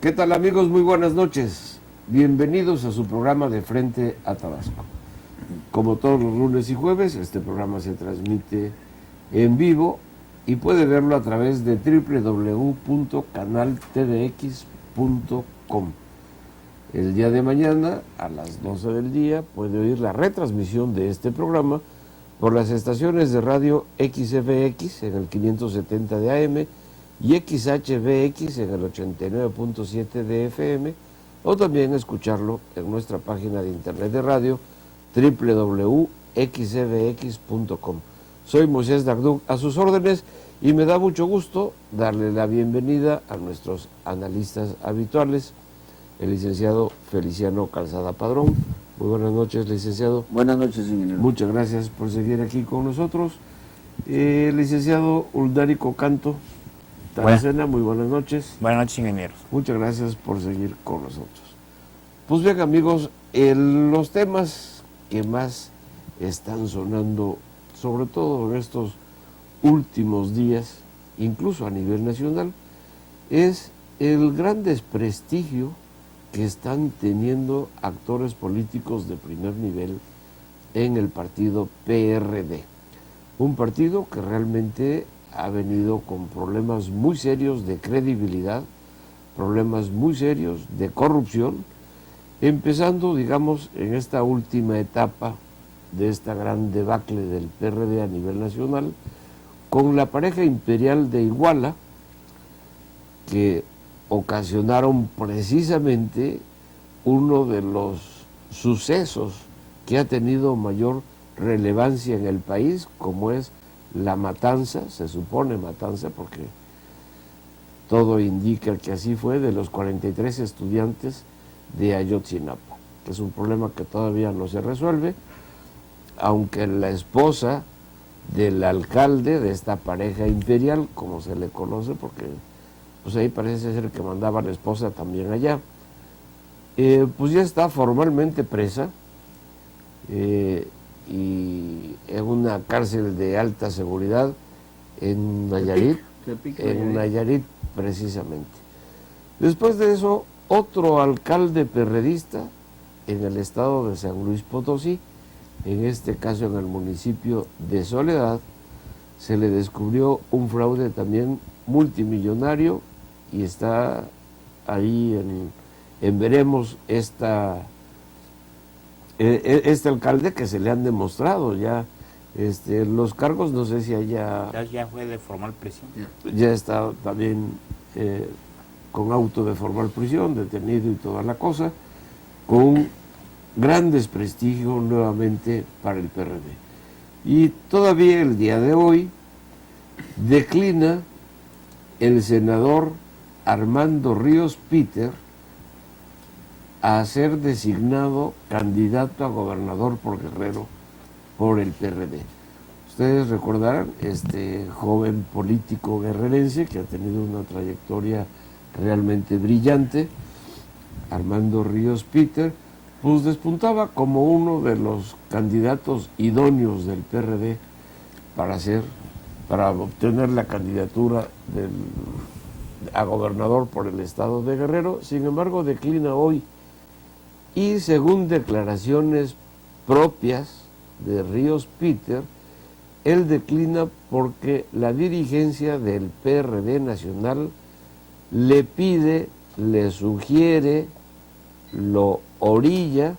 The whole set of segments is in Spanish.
¿Qué tal, amigos? Muy buenas noches. Bienvenidos a su programa de Frente a Tabasco. Como todos los lunes y jueves, este programa se transmite en vivo y puede verlo a través de www.canaltvx.com. El día de mañana, a las 12 del día, puede oír la retransmisión de este programa por las estaciones de radio XFX en el 570 de AM y XHBX en el 89.7 de FM, o también escucharlo en nuestra página de internet de radio www.xfx.com. Soy Moisés Dagduc, a sus órdenes, y me da mucho gusto darle la bienvenida a nuestros analistas habituales, el licenciado Feliciano Calzada Padrón. Muy buenas noches, licenciado. Buenas noches, ingeniero. Muchas gracias por seguir aquí con nosotros. Licenciado Uldarico Canto Taracena, muy buenas noches. Buenas noches, ingenieros. Muchas gracias por seguir con nosotros. Pues bien, amigos, los temas que más están sonando, sobre todo en estos últimos días, incluso a nivel nacional, es el gran desprestigio que están teniendo actores políticos de primer nivel en el partido PRD. Un partido que realmente ha venido con problemas muy serios de credibilidad, problemas muy serios de corrupción, empezando, digamos, en esta última etapa de esta gran debacle del PRD a nivel nacional, con la pareja imperial de Iguala, que ocasionaron precisamente uno de los sucesos que ha tenido mayor relevancia en el país, como es la matanza, se supone matanza, porque todo indica que así fue, de los 43 estudiantes de Ayotzinapa, que es un problema que todavía no se resuelve, aunque la esposa del alcalde de esta pareja imperial, como se le conoce, porque pues ahí parece ser que mandaba la esposa también allá, pues ya está formalmente presa y en una cárcel de alta seguridad en Nayarit, precisamente. Después de eso, otro alcalde perredista en el estado de San Luis Potosí, en este caso en el municipio de Soledad, se le descubrió un fraude también multimillonario y está ahí en veremos este alcalde que se le han demostrado ya los cargos, no sé si ya fue de formal prisión. Ya está también con auto de formal prisión, detenido y toda la cosa, con gran desprestigio nuevamente para el PRD. Y todavía el día de hoy declina el senador Armando Ríos Peter a ser designado candidato a gobernador por Guerrero por el PRD. Ustedes recordarán este joven político guerrerense que ha tenido una trayectoria realmente brillante, Armando Ríos Peter, pues despuntaba como uno de los candidatos idóneos del PRD para obtener la candidatura a gobernador por el estado de Guerrero. Sin embargo, declina hoy, y según declaraciones propias de Ríos Peter, él declina porque la dirigencia del PRD nacional le pide, le sugiere, lo orilla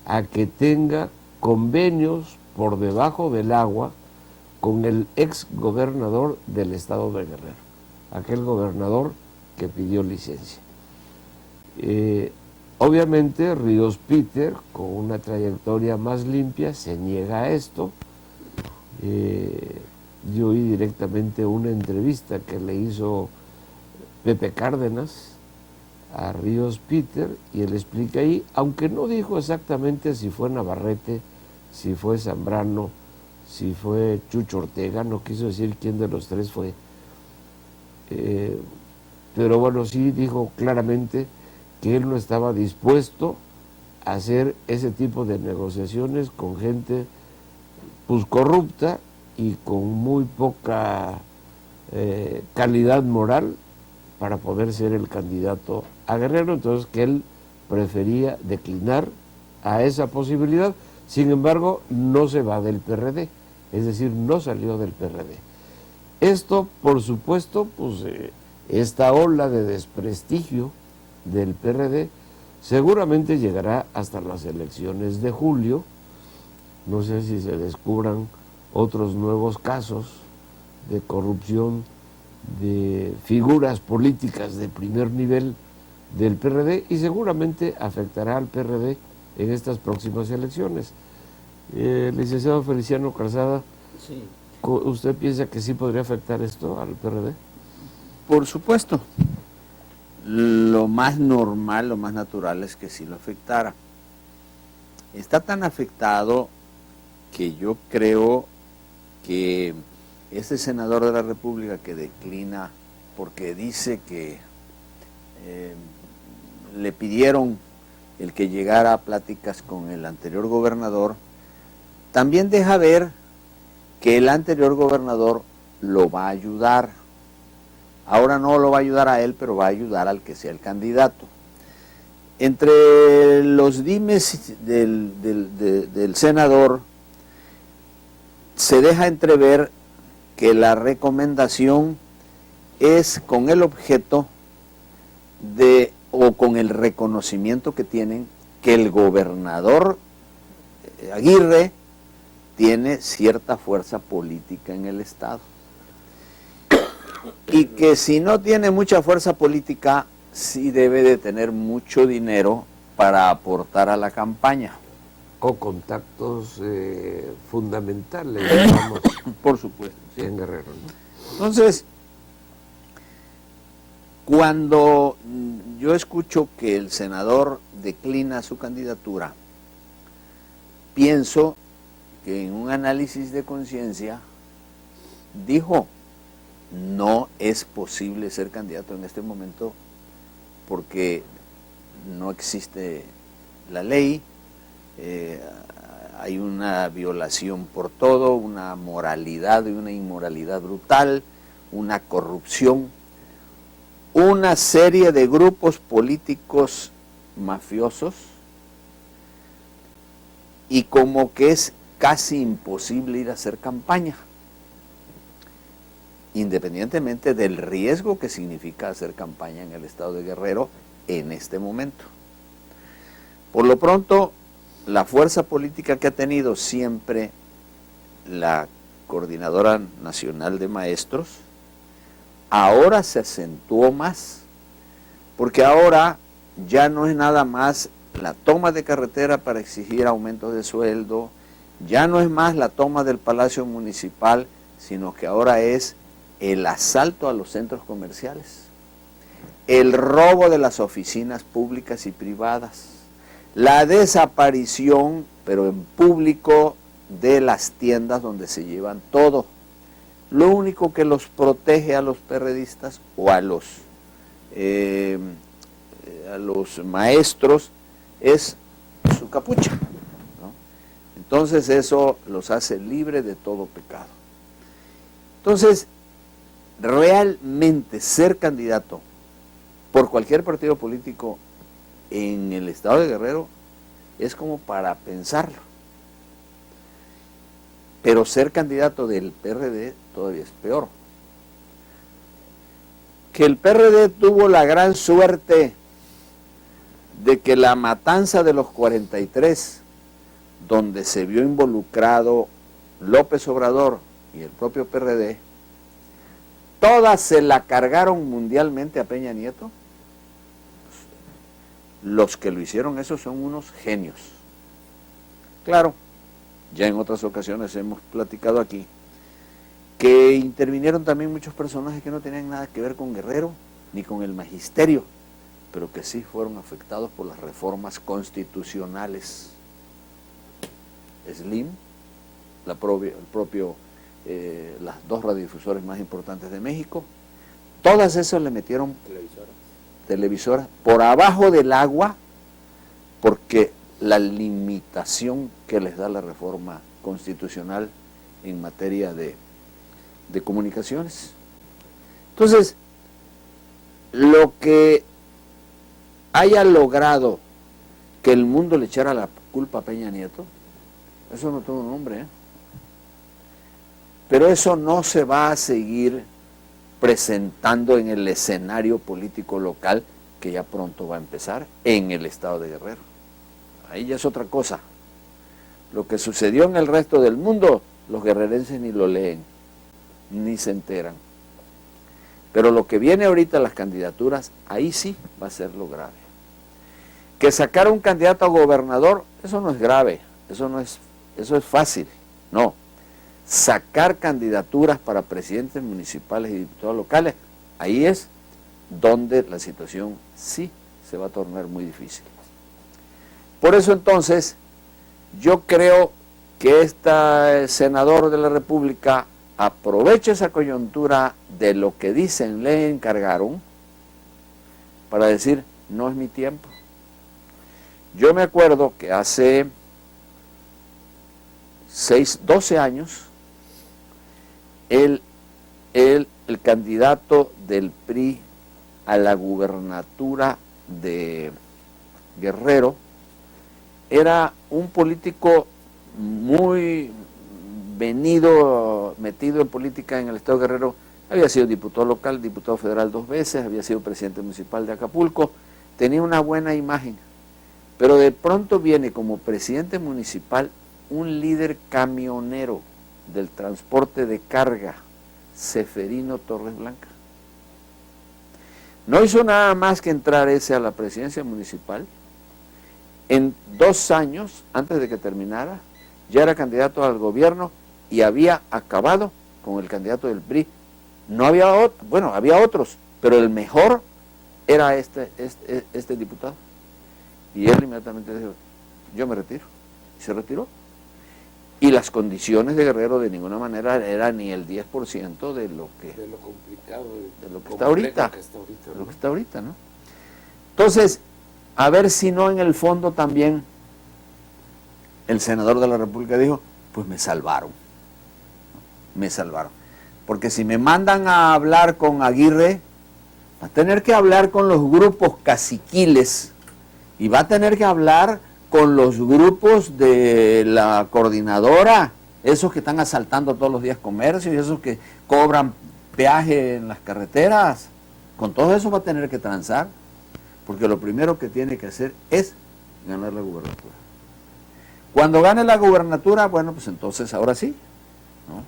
a que tenga convenios por debajo del agua con el ex gobernador del estado de Guerrero, aquel gobernador que pidió licencia. Obviamente Ríos Peter, con una trayectoria más limpia, se niega a esto. Yo oí directamente una entrevista que le hizo Pepe Cárdenas a Ríos Peter y él explica ahí, aunque no dijo exactamente si fue Navarrete, si fue Zambrano, si fue Chucho Ortega, no quiso decir quién de los tres fue, pero bueno, sí dijo claramente que él no estaba dispuesto a hacer ese tipo de negociaciones con gente pues corrupta y con muy poca calidad moral para poder ser el candidato a Guerrero, entonces que él prefería declinar a esa posibilidad. Sin embargo, no se va del PRD, es decir, no salió del PRD. Esto, por supuesto, pues esta ola de desprestigio del PRD seguramente llegará hasta las elecciones de julio. No sé si se descubran otros nuevos casos de corrupción de figuras políticas de primer nivel del PRD y seguramente afectará al PRD en estas próximas elecciones. Licenciado Feliciano Calzada, Sí. ¿usted piensa que sí podría afectar esto al PRD? Por supuesto. Lo más normal, lo más natural es que sí lo afectara. Está tan afectado que yo creo que ese senador de la República que declina porque dice que le pidieron el que llegara a pláticas con el anterior gobernador, también deja ver que el anterior gobernador lo va a ayudar. Ahora no lo va a ayudar a él, pero va a ayudar al que sea el candidato. Entre los dimes del senador se deja entrever que la recomendación es con el objeto de, o con el reconocimiento que tienen, que el gobernador Aguirre tiene cierta fuerza política en el Estado. Y que si no tiene mucha fuerza política, sí debe de tener mucho dinero para aportar a la campaña. O contactos fundamentales, digamos, Por supuesto. sí, en Guerrero, ¿no? Entonces, cuando yo escucho que el senador declina su candidatura, pienso que en un análisis de conciencia dijo, no es posible ser candidato en este momento porque no existe la ley, hay una violación por todo, una moralidad y una inmoralidad brutal, una corrupción, una serie de grupos políticos mafiosos, y como que es casi imposible ir a hacer campaña, independientemente del riesgo que significa hacer campaña en el estado de Guerrero en este momento. Por lo pronto, la fuerza política que ha tenido siempre la Coordinadora Nacional de Maestros, ahora se acentuó más, porque ahora ya no es nada más la toma de carretera para exigir aumentos de sueldo, ya no es más la toma del Palacio Municipal, sino que ahora es el asalto a los centros comerciales, el robo de las oficinas públicas y privadas, la desaparición, pero en público, de las tiendas donde se llevan todo. Lo único que los protege a los perredistas o a los maestros es su capucha, ¿no? Entonces eso los hace libres de todo pecado. Entonces, realmente ser candidato por cualquier partido político en el estado de Guerrero es como para pensarlo. Pero ser candidato del PRD todavía es peor. Que el PRD tuvo la gran suerte de que la matanza de los 43, donde se vio involucrado López Obrador y el propio PRD, todas se la cargaron mundialmente a Peña Nieto. Los que lo hicieron eso son unos genios. Claro, ya en otras ocasiones hemos platicado aquí que intervinieron también muchos personajes que no tenían nada que ver con Guerrero ni con el magisterio, pero que sí fueron afectados por las reformas constitucionales. Slim, las dos radiodifusores más importantes de México, todas esas le metieron televisoras por abajo del agua, porque la limitación que les da la reforma constitucional en materia de comunicaciones. Entonces, lo que haya logrado que el mundo le echara la culpa a Peña Nieto, eso no tuvo nombre, ¿eh? Pero eso no se va a seguir presentando en el escenario político local que ya pronto va a empezar en el estado de Guerrero. Ahí ya es otra cosa. Lo que sucedió en el resto del mundo, los guerrerenses ni lo leen, ni se enteran. Pero lo que viene ahorita, las candidaturas, ahí sí va a ser lo grave. Que sacar un candidato a gobernador, eso no es grave, eso es fácil, no. Sacar candidaturas para presidentes municipales y diputados locales, ahí es donde la situación sí se va a tornar muy difícil. Por eso entonces, yo creo que este senador de la República aproveche esa coyuntura de lo que dicen le encargaron para decir, no es mi tiempo. Yo me acuerdo que hace 12 años, el candidato del PRI a la gubernatura de Guerrero era un político muy metido en política en el estado de Guerrero. Había sido diputado local, diputado federal 2 veces, había sido presidente municipal de Acapulco, tenía una buena imagen, pero de pronto viene como presidente municipal un líder camionero del transporte de carga, Seferino Torres Blanca. No hizo nada más que entrar ese a la presidencia municipal. En 2 años, antes de que terminara, ya era candidato al gobierno y había acabado con el candidato del PRI. No había otro, bueno, había otros, pero el mejor era este diputado. Y él inmediatamente dijo, yo me retiro. Y se retiró. Y las condiciones de Guerrero de ninguna manera eran ni el 10% de lo que... De lo complicado, de lo que está ahorita. ¿No? De lo que está ahorita, ¿no? Entonces, a ver si no en el fondo también el senador de la República dijo, pues me salvaron. Me salvaron. Porque si me mandan a hablar con Aguirre, va a tener que hablar con los grupos caciquiles y va a tener que hablar con los grupos de la coordinadora, esos que están asaltando todos los días comercio y esos que cobran peaje en las carreteras. Con todo eso va a tener que transar, porque lo primero que tiene que hacer es ganar la gubernatura. Cuando gane la gubernatura, bueno, pues entonces ahora sí, ¿no?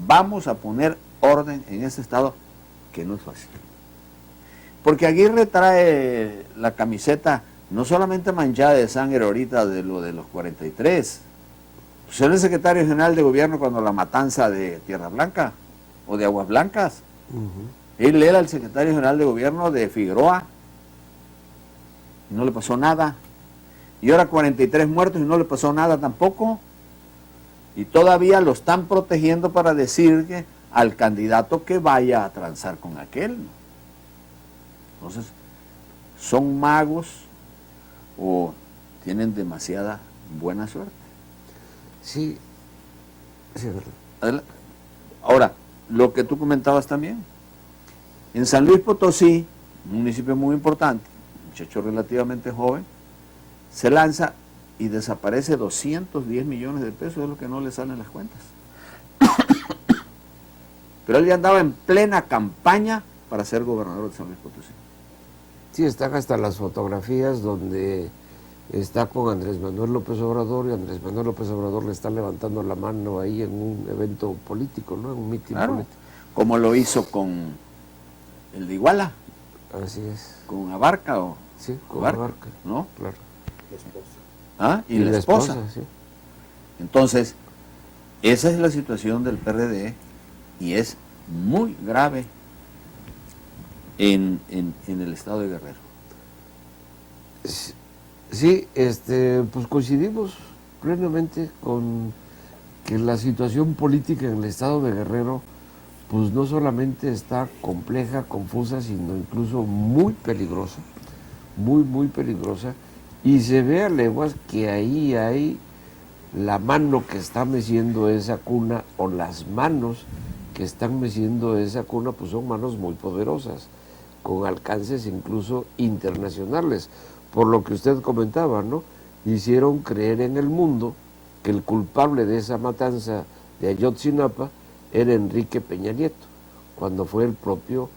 Vamos a poner orden en ese estado que no es fácil. Porque Aguirre trae la camiseta no solamente manchada de sangre ahorita de lo de los 43, pues era el secretario general de gobierno cuando la matanza de Tierra Blanca o de Aguas Blancas. Él era el secretario general de gobierno de Figueroa y no le pasó nada. Y ahora 43 muertos y no le pasó nada tampoco. Y todavía lo están protegiendo para decir que al candidato que vaya a transar con aquel. Entonces, son magos o tienen demasiada buena suerte. Sí, sí, es verdad. Ahora, lo que tú comentabas también, en San Luis Potosí, un municipio muy importante, un muchacho relativamente joven, se lanza y desaparece 210 millones de pesos, es lo que no le salen las cuentas. Pero él ya andaba en plena campaña para ser gobernador de San Luis Potosí. Sí, están hasta las fotografías donde está con Andrés Manuel López Obrador y Andrés Manuel López Obrador le está levantando la mano ahí en un evento político, ¿no? En un mitin político. Como lo hizo con el de Iguala. Así es. Con Abarca o... Sí, con Abarca, ¿no? Claro. La esposa. ¿Ah? Y la esposa. Sí. Entonces, esa es la situación del PRD y es muy grave en el estado de Guerrero. Sí, pues coincidimos plenamente con que la situación política en el estado de Guerrero pues no solamente está compleja, confusa, sino incluso muy peligrosa, muy peligrosa, y se ve a leguas que ahí hay la mano que está meciendo esa cuna, o las manos que están meciendo esa cuna, pues son manos muy poderosas. con alcances incluso internacionales, por lo que usted comentaba, ¿no? Hicieron creer en el mundo que el culpable de esa matanza de Ayotzinapa era Enrique Peña Nieto, cuando fue el propio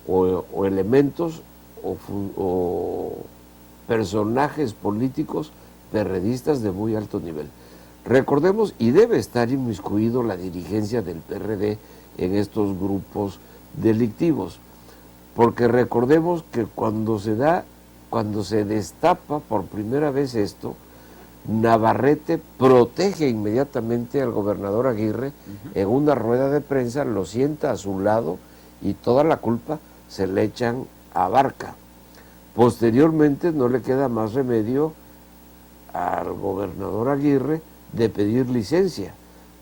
o elementos o personajes políticos perredistas de muy alto nivel. Recordemos, y debe estar inmiscuido la dirigencia del PRD en estos grupos delictivos, porque recordemos que cuando se destapa por primera vez esto, Navarrete protege inmediatamente al gobernador Aguirre en una rueda de prensa, lo sienta a su lado y toda la culpa se le echan a Barca. Posteriormente no le queda más remedio al gobernador Aguirre de pedir licencia,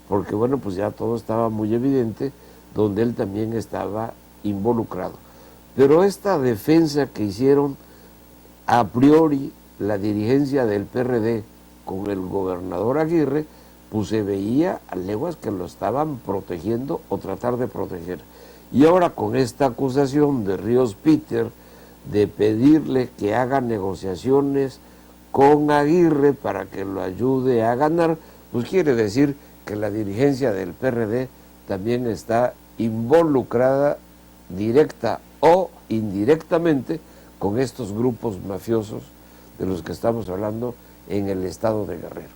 porque bueno, pues ya todo estaba muy evidente, donde él también estaba involucrado. Pero esta defensa que hicieron a priori la dirigencia del PRD con el gobernador Aguirre, pues se veía a leguas que lo estaban protegiendo o tratar de proteger. Y ahora con esta acusación de Ríos Peter de pedirle que haga negociaciones con Aguirre para que lo ayude a ganar, pues quiere decir que la dirigencia del PRD también está involucrada directa o indirectamente con estos grupos mafiosos de los que estamos hablando en el estado de Guerrero.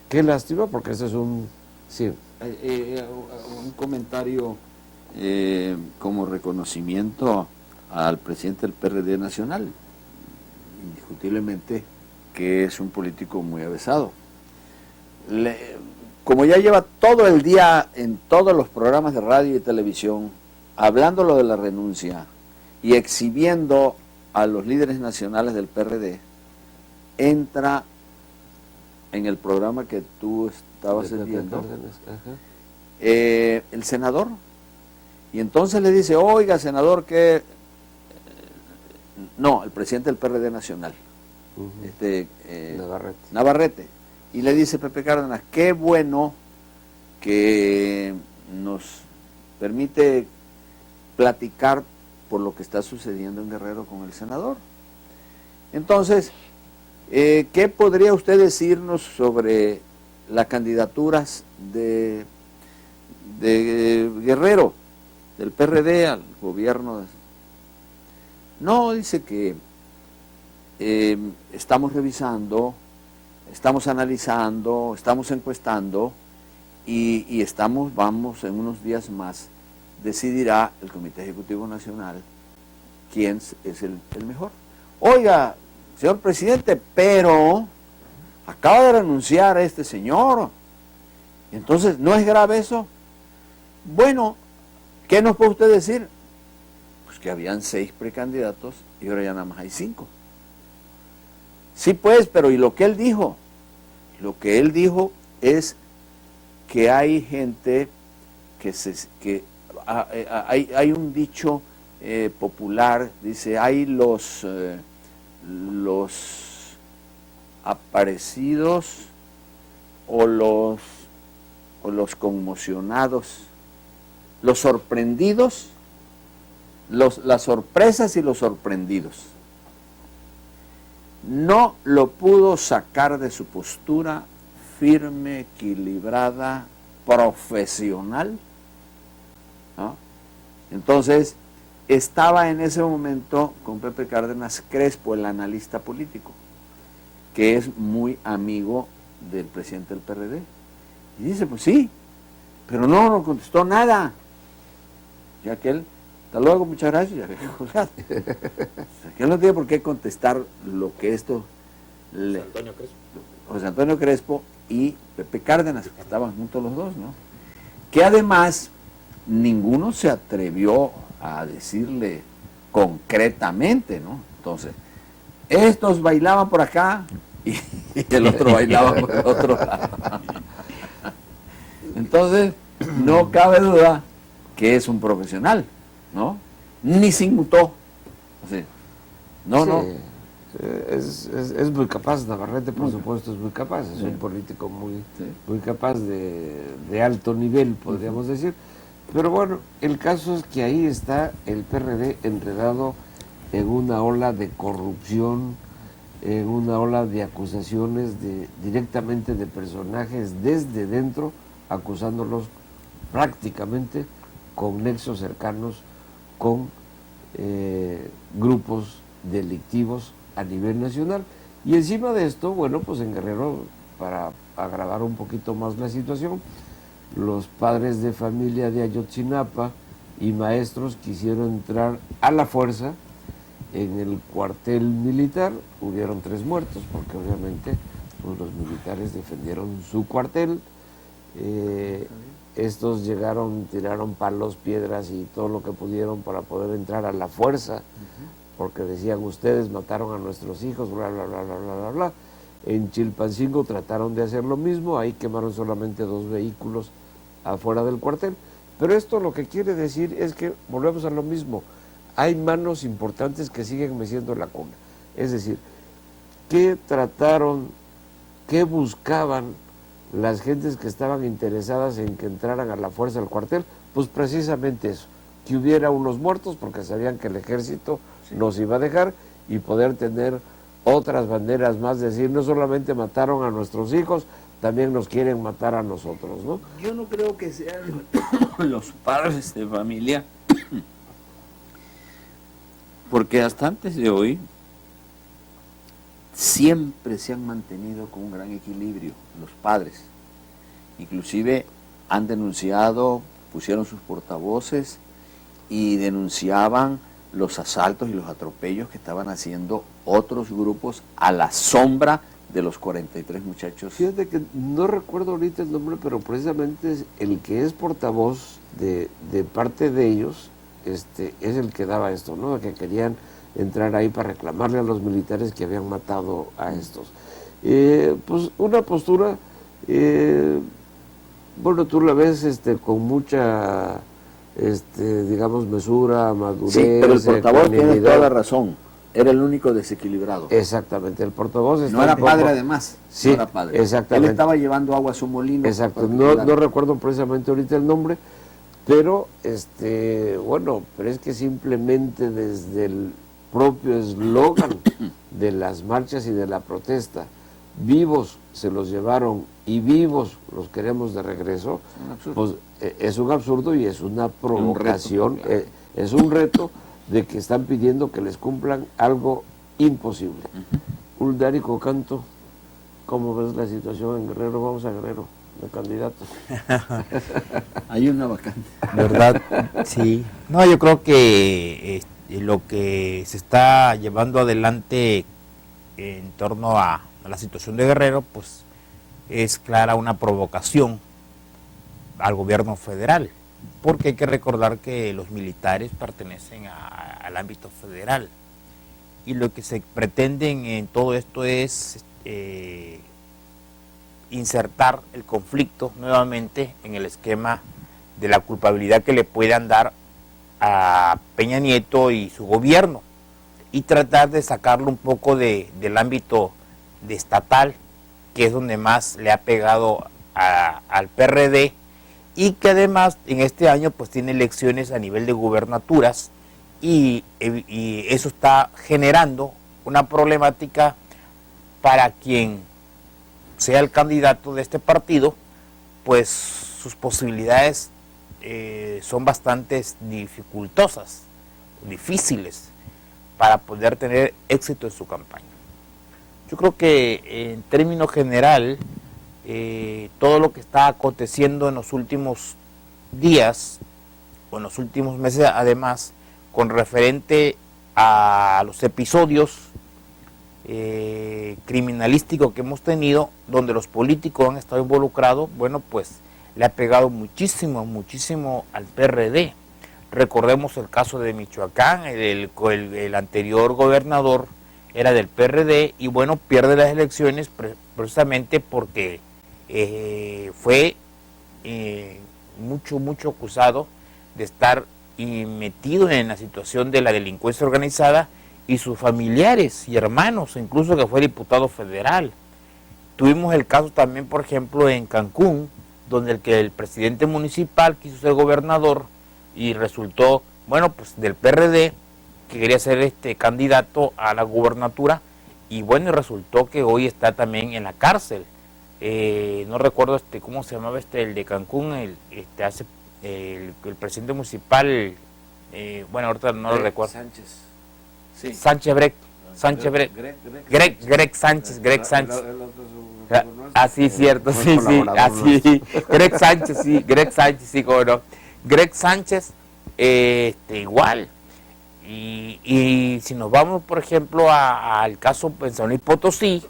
Qué lástima, porque ese es un... Sí. Un comentario como reconocimiento al presidente del PRD nacional, indiscutiblemente que es un político muy avesado. Como ya lleva todo el día en todos los programas de radio y televisión, hablándolo de la renuncia y exhibiendo a los líderes nacionales del PRD, entra en el programa que tú estabas viendo, el senador, y entonces le dice, oiga, senador, que... No, el presidente del PRD nacional, Navarrete, y le dice Pepe Cárdenas, qué bueno que nos permite platicar por lo que está sucediendo en Guerrero con el senador. Entonces, ¿qué podría usted decirnos sobre las candidaturas de Guerrero, del PRD al gobierno? No, dice que estamos revisando, estamos analizando, estamos encuestando y vamos en unos días más, decidirá el Comité Ejecutivo Nacional quién es el mejor. Oiga, señor presidente, pero acaba de renunciar a este señor. Entonces, ¿no es grave eso? Bueno, ¿qué nos puede usted decir? Pues que habían 6 precandidatos y ahora ya nada más hay 5. Sí, pues, pero ¿y lo que él dijo? Lo que él dijo es que hay gente hay un dicho popular, dice, hay los aparecidos o los conmocionados, los sorprendidos, las sorpresas y los sorprendidos. No lo pudo sacar de su postura firme, equilibrada, profesional, ¿no? Entonces, estaba en ese momento con Pepe Cárdenas Crespo, el analista político, que es muy amigo del presidente del PRD. Y dice, pues sí, pero no contestó nada. Ya que él, hasta luego, muchas gracias, ya que colgado. Que él no tiene por qué contestar lo que esto... José Antonio Crespo y Pepe Cárdenas, que estaban juntos los dos, ¿no? Que además ninguno se atrevió a decirle concretamente, ¿no? Entonces, estos bailaban por acá y el otro bailaba por el otro lado. Entonces, no cabe duda que es un profesional, ¿no? Ni se inmutó. O sea, no. Es muy capaz, Navarrete, por supuesto, es muy capaz, es un político muy capaz de alto nivel, podríamos decir, Pero bueno, el caso es que ahí está el PRD enredado en una ola de corrupción, en una ola de acusaciones directamente de personajes desde dentro, acusándolos prácticamente con nexos cercanos con grupos delictivos a nivel nacional. Y encima de esto, bueno, pues en Guerrero, para agravar un poquito más la situación, los padres de familia de Ayotzinapa y maestros quisieron entrar a la fuerza en el cuartel militar. Hubieron 3 muertos, porque obviamente pues, los militares defendieron su cuartel. Estos llegaron, tiraron palos, piedras y todo lo que pudieron para poder entrar a la fuerza, porque decían, ustedes mataron a nuestros hijos, bla, bla, bla, bla, bla, bla, bla. En Chilpancingo trataron de hacer lo mismo, ahí quemaron solamente 2 vehículos afuera del cuartel. Pero esto lo que quiere decir es que volvemos a lo mismo, hay manos importantes que siguen meciendo la cuna. Es decir, ¿qué trataron, qué buscaban las gentes que estaban interesadas en que entraran a la fuerza del cuartel? Pues precisamente eso, que hubiera unos muertos porque sabían que el ejército nos iba a dejar y poder tener otras banderas más, decir, no solamente mataron a nuestros hijos, también nos quieren matar a nosotros, ¿no? Yo no creo que sean los padres de familia, porque hasta antes de hoy siempre se han mantenido con un gran equilibrio los padres. Inclusive han denunciado, pusieron sus portavoces y denunciaban los asaltos y los atropellos que estaban haciendo otros grupos a la sombra de los 43 muchachos. Fíjate que no recuerdo ahorita el nombre, pero precisamente es el que es portavoz de parte de ellos, es el que daba esto, ¿no? Que querían entrar ahí para reclamarle a los militares que habían matado a estos. Pues una postura, bueno, tú la ves con mucha, digamos, mesura, madurez. Sí, pero el portavoz tiene ecuanimidad. toda la razón. Era el único desequilibrado. Exactamente, el portavoz No era padre además. Sí, no era padre. exactamente. Él estaba llevando agua a su molino. Exacto, no recuerdo precisamente ahorita el nombre, pero bueno, pero es que simplemente desde el propio eslogan de las marchas y de la protesta, vivos se los llevaron y vivos los queremos de regreso, pues es un absurdo y es una provocación, reto, claro. Es un reto de que están pidiendo que les cumplan algo imposible. Uldarico Canto, ¿cómo ves la situación en Guerrero? Vamos a Guerrero, de candidatos. Hay una vacante. ¿Verdad? Sí. No, yo creo que lo que se está llevando adelante en torno a la situación de Guerrero, pues es clara una provocación al gobierno federal, porque hay que recordar que los militares pertenecen al ámbito federal y lo que se pretenden en todo esto es insertar el conflicto nuevamente en el esquema de la culpabilidad que le puedan dar a Peña Nieto y su gobierno y tratar de sacarlo un poco del ámbito de estatal, que es donde más le ha pegado al PRD, y que además en este año pues tiene elecciones a nivel de gubernaturas y eso está generando una problemática para quien sea el candidato de este partido, pues sus posibilidades son bastante dificultosas, difíciles para poder tener éxito en su campaña. Yo creo que en términos general, todo lo que está aconteciendo en los últimos días o en los últimos meses, además, con referente a los episodios criminalísticos que hemos tenido, donde los políticos han estado involucrados, bueno, pues le ha pegado muchísimo, muchísimo al PRD. Recordemos el caso de Michoacán, el anterior gobernador era del PRD y bueno, pierde las elecciones precisamente porque fue mucho acusado de estar metido en la situación de la delincuencia organizada y sus familiares y hermanos, incluso que fue diputado federal. Tuvimos el caso también, por ejemplo, en Cancún, donde el presidente municipal quiso ser gobernador y resultó, bueno, pues del PRD, que quería ser candidato a la gubernatura, y bueno, y resultó que hoy está también en la cárcel. No recuerdo cómo se llamaba el de Cancún, el presidente municipal, bueno, ahorita no lo recuerdo. Sánchez. Sí. Sánchez Brec. Sánchez Brec. Greg Sánchez. Así, cierto, sí, así. Greg Sánchez, sí, cómo no. Greg Sánchez, igual. Y si nos vamos, por ejemplo, al caso en San Luis Potosí,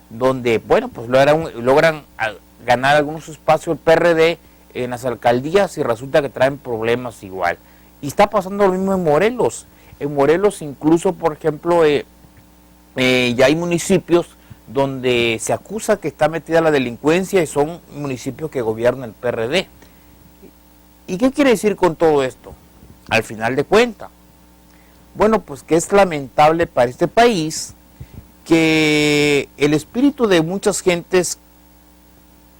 donde, bueno, pues logran ganar algunos espacios el PRD en las alcaldías y resulta que traen problemas igual. Y está pasando lo mismo en Morelos. En Morelos incluso, por ejemplo, ya hay municipios donde se acusa que está metida la delincuencia y son municipios que gobierna el PRD. ¿Y qué quiere decir con todo esto? Al final de cuentas, bueno, pues que es lamentable para este país que el espíritu de muchas gentes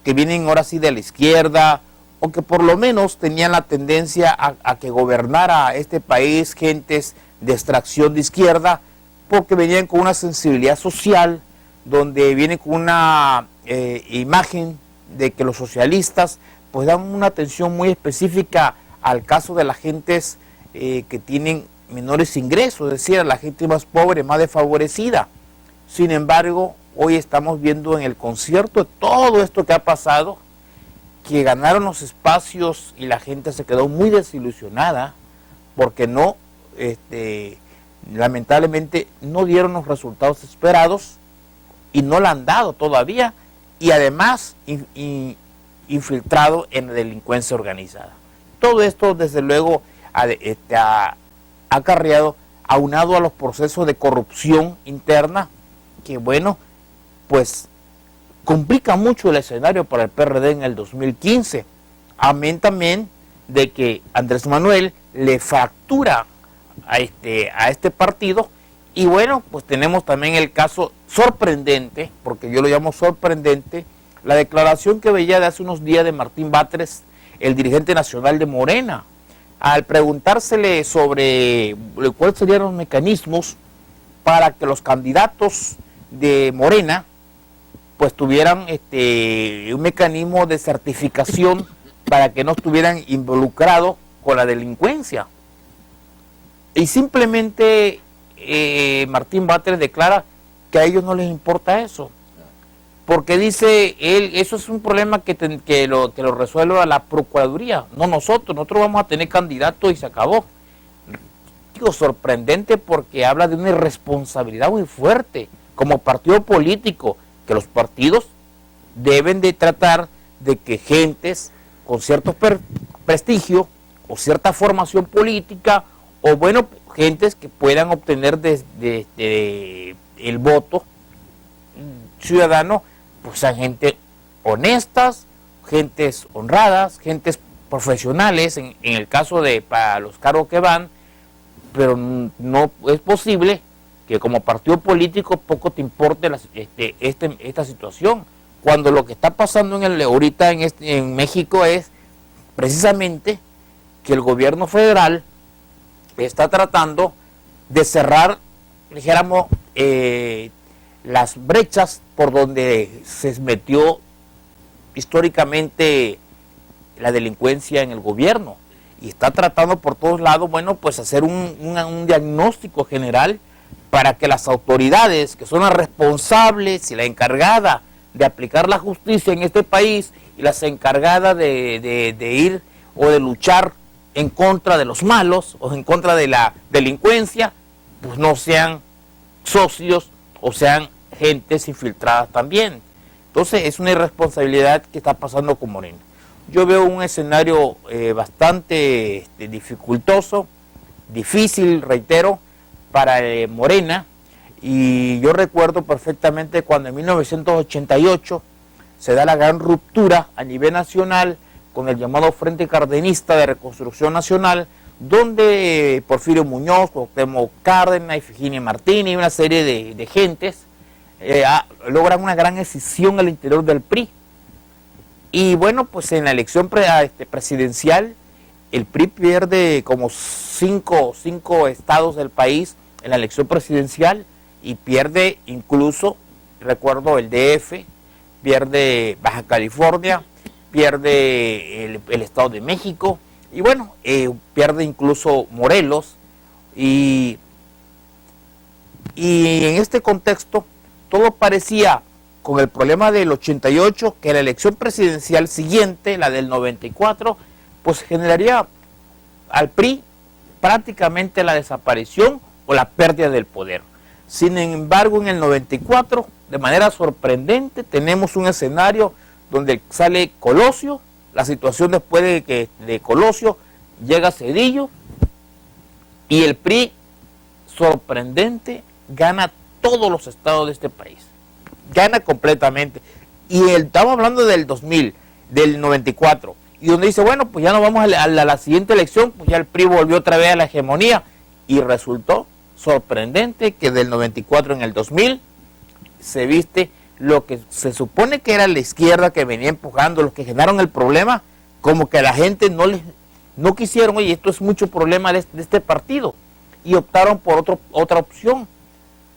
que vienen ahora sí de la izquierda, o que por lo menos tenían la tendencia a que gobernara este país gentes de extracción de izquierda, porque venían con una sensibilidad social, donde vienen con una imagen de que los socialistas pues dan una atención muy específica al caso de las gentes que tienen menores ingresos, es decir, a la gente más pobre, más desfavorecida. Sin embargo, hoy estamos viendo en el concierto de todo esto que ha pasado, que ganaron los espacios y la gente se quedó muy desilusionada porque no, lamentablemente no dieron los resultados esperados y no la han dado todavía, y además infiltrado en la delincuencia organizada. Todo esto desde luego ha acarreado, aunado a los procesos de corrupción interna, que bueno, pues complica mucho el escenario para el PRD en el 2015. Amén también de que Andrés Manuel le fractura a este partido. Y bueno, pues tenemos también el caso sorprendente, porque yo lo llamo sorprendente, la declaración que veía de hace unos días de Martín Batres, el dirigente nacional de Morena, al preguntársele sobre cuáles serían los mecanismos para que los candidatos de Morena pues tuvieran un mecanismo de certificación para que no estuvieran involucrados con la delincuencia. Y simplemente Martín Batres declara que a ellos no les importa eso, porque dice él, eso es un problema que lo resuelva la Procuraduría, no nosotros vamos a tener candidatos y se acabó. Digo, sorprendente, porque habla de una irresponsabilidad muy fuerte como partido político, que los partidos deben de tratar de que gentes con cierto prestigio o cierta formación política, o bueno, gentes que puedan obtener el voto ciudadano, pues sean gente honestas, gentes honradas, gentes profesionales, en el caso de para los cargos que van, pero no es posible que como partido político poco te importe esta situación, cuando lo que está pasando ahorita en México es precisamente que el gobierno federal está tratando de cerrar, dijéramos, las brechas por donde se metió históricamente la delincuencia en el gobierno, y está tratando por todos lados, bueno, pues hacer un diagnóstico general para que las autoridades, que son las responsables y la encargada de aplicar la justicia en este país, y las encargadas de ir o de luchar en contra de los malos o en contra de la delincuencia, pues no sean socios o sean gentes infiltradas también. Entonces es una irresponsabilidad que está pasando con Morena. Yo veo un escenario bastante dificultoso, difícil, reitero, para Morena, y yo recuerdo perfectamente cuando en 1988 se da la gran ruptura a nivel nacional con el llamado Frente Cardenista de Reconstrucción Nacional, donde Porfirio Muñoz, Cuauhtémoc Cárdenas, Ifigenia Martínez y una serie de gentes logran una gran escisión al interior del PRI. Y bueno, pues en la elección presidencial, el PRI pierde como cinco estados del país en la elección presidencial y pierde incluso, recuerdo, el DF, pierde Baja California, pierde el Estado de México y bueno, pierde incluso Morelos y en este contexto todo parecía, con el problema del 88, que la elección presidencial siguiente, la del 94, pues generaría al PRI prácticamente la desaparición o la pérdida del poder. Sin embargo, en el 94, de manera sorprendente, tenemos un escenario donde sale Colosio, la situación después de Colosio, llega Zedillo, y el PRI, sorprendente, gana todos los estados de este país. Gana completamente. Y estamos hablando del 2000, del 94, y donde dice, bueno, pues ya nos vamos a la siguiente elección, pues ya el PRI volvió otra vez a la hegemonía, y resultó sorprendente que del 94 en el 2000 se viste lo que se supone que era la izquierda que venía empujando, los que generaron el problema, como que la gente no quisieron, oye, esto es mucho problema de este partido, y optaron por otra opción,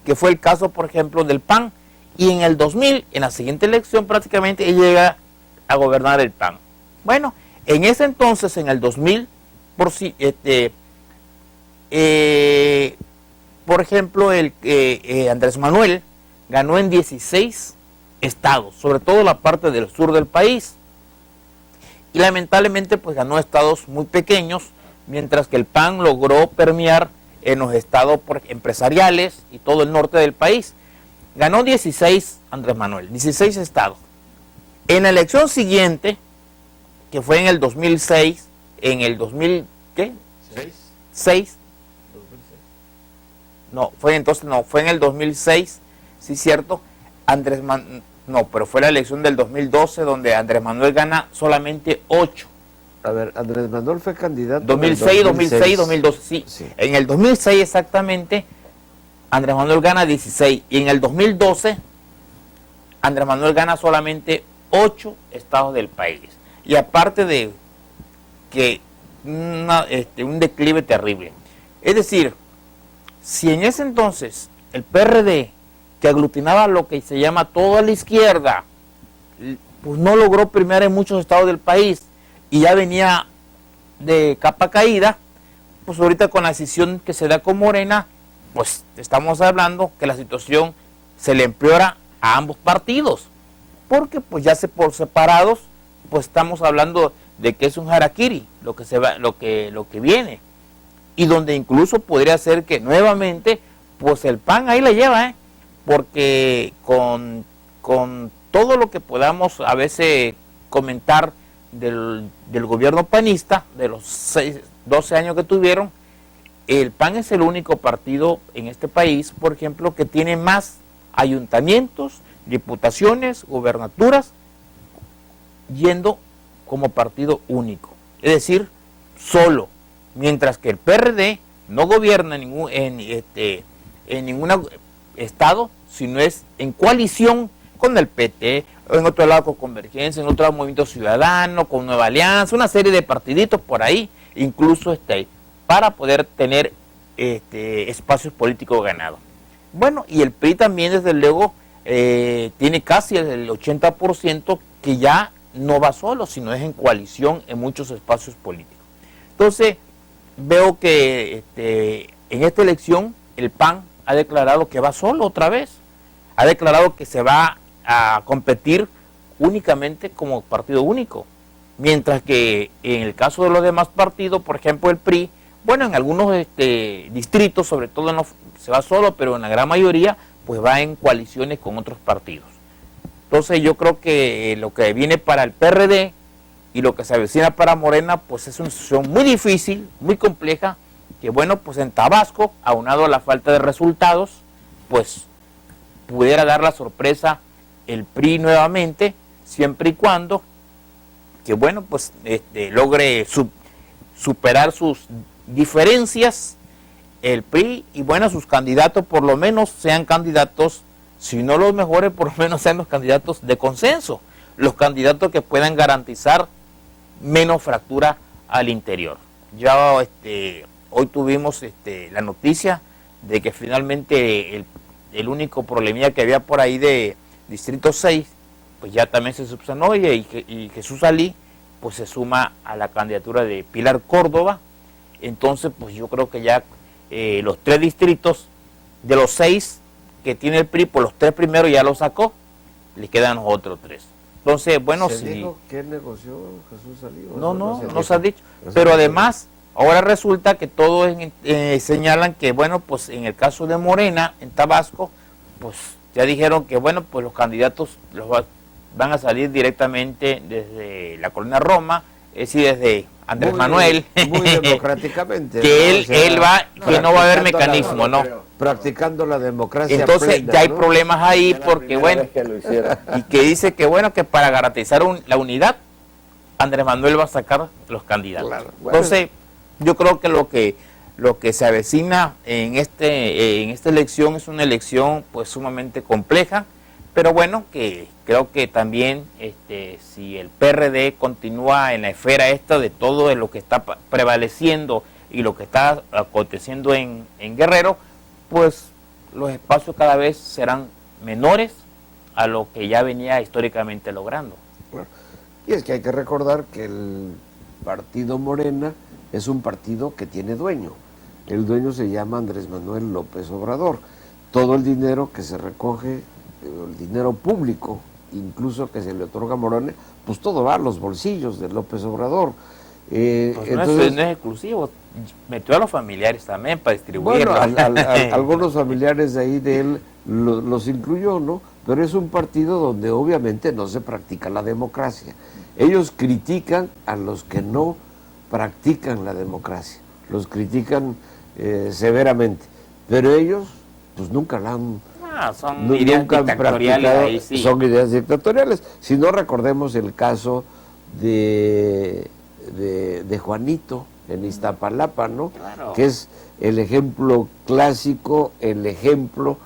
que fue el caso, por ejemplo, del PAN, y en el 2000, en la siguiente elección, prácticamente él llega a gobernar el PAN. Bueno, en ese entonces, en el 2000, por ejemplo, Andrés Manuel ganó en 16 estados, sobre todo la parte del sur del país, y lamentablemente pues ganó estados muy pequeños, mientras que el PAN logró permear en los estados empresariales y todo el norte del país. Ganó 16 Andrés Manuel, 16 estados. En la elección siguiente, que fue en el 2006, en el 2000, ¿qué? ¿6? No, fue en el 2006, sí, cierto, pero fue la elección del 2012 donde Andrés Manuel gana solamente 8. A ver, Andrés Manuel fue candidato 2006, 2012, sí. En el 2006 exactamente, Andrés Manuel gana 16 y en el 2012 Andrés Manuel gana solamente 8 estados del país. Y aparte de que un declive terrible. Es decir, si en ese entonces el PRD, que aglutinaba lo que se llama toda la izquierda, pues no logró permear en muchos estados del país y ya venía de capa caída, pues ahorita con la decisión que se da con Morena, pues estamos hablando que la situación se le empeora a ambos partidos, porque pues ya por separados, pues estamos hablando de que es un harakiri lo que viene, y donde incluso podría ser que nuevamente pues el PAN ahí la lleva, porque con todo lo que podamos a veces comentar del gobierno panista, de los 12 años que tuvieron, el PAN es el único partido en este país, por ejemplo, que tiene más ayuntamientos, diputaciones, gubernaturas, yendo como partido único, es decir, solo, mientras que el PRD no gobierna en ningún estado, sino es en coalición con el PT, en otro lado con Convergencia, en otro lado Movimiento Ciudadano, con Nueva Alianza, una serie de partiditos por ahí, incluso para poder tener espacios políticos ganados. Bueno, y el PRI también, desde luego, tiene casi el 80% que ya no va solo, sino es en coalición en muchos espacios políticos. Entonces, veo que en esta elección el PAN ha declarado que va solo otra vez, ha declarado que se va a competir únicamente como partido único, mientras que en el caso de los demás partidos, por ejemplo el PRI, bueno, en algunos distritos, sobre todo se va solo, pero en la gran mayoría pues va en coaliciones con otros partidos. Entonces yo creo que lo que viene para el PRD y lo que se avecina para Morena, pues es una situación muy difícil, muy compleja, que bueno, pues en Tabasco, aunado a la falta de resultados, pues pudiera dar la sorpresa el PRI nuevamente, siempre y cuando que bueno, pues logre superar sus diferencias el PRI, y bueno, sus candidatos por lo menos sean candidatos, si no los mejores, por lo menos sean los candidatos de consenso. los candidatos que puedan garantizar menos fractura al interior. Ya hoy tuvimos la noticia de que finalmente el único problemilla que había por ahí de Distrito 6, pues ya también se subsanó, y Jesús Alí pues se suma a la candidatura de Pilar Córdoba. Entonces pues yo creo que ya los 3 distritos de los 6 que tiene el PRI, pues los 3 primeros ya los sacó, le quedan los otros 3. Entonces, bueno, ¿Se si... dijo qué negoció Jesús Alí? No se ha dicho. Pero además, ahora resulta que todos señalan que, bueno, pues en el caso de Morena, en Tabasco, pues ya dijeron que, bueno, pues los candidatos van a salir directamente desde la Colonia Roma, es decir, desde Andrés Manuel. Muy democráticamente. Que ¿no? él va, que no va a haber mecanismo, ¿no? Practicando la democracia. Entonces plena, ya hay ¿no? problemas ahí porque, bueno, y que dice que, bueno, que para garantizar la unidad, Andrés Manuel va a sacar los candidatos. Claro, bueno. Entonces, yo creo que lo que se avecina en esta elección es una elección pues sumamente compleja, pero bueno, que creo que también si el PRD continúa en la esfera esta de todo de lo que está prevaleciendo y lo que está aconteciendo en Guerrero, pues los espacios cada vez serán menores a lo que ya venía históricamente logrando. Claro. Y es que hay que recordar que el partido Morena es un partido que tiene dueño. El dueño se llama Andrés Manuel López Obrador. Todo el dinero que se recoge, el dinero público, incluso que se le otorga a Morena, pues todo va a los bolsillos de López Obrador. Pues entonces, no es exclusivo, metió a los familiares también para distribuirlo. Bueno, algunos familiares de ahí de él los incluyó, ¿no? Pero es un partido donde obviamente no se practica la democracia. Ellos critican a los que no practican la democracia, los critican severamente, pero ellos pues nunca la han... son ideas dictatoriales ahí, sí. Son ideas dictatoriales. Si no, recordemos el caso de Juanito en Iztapalapa, ¿no? Claro. Que es el ejemplo clásico, el ejemplo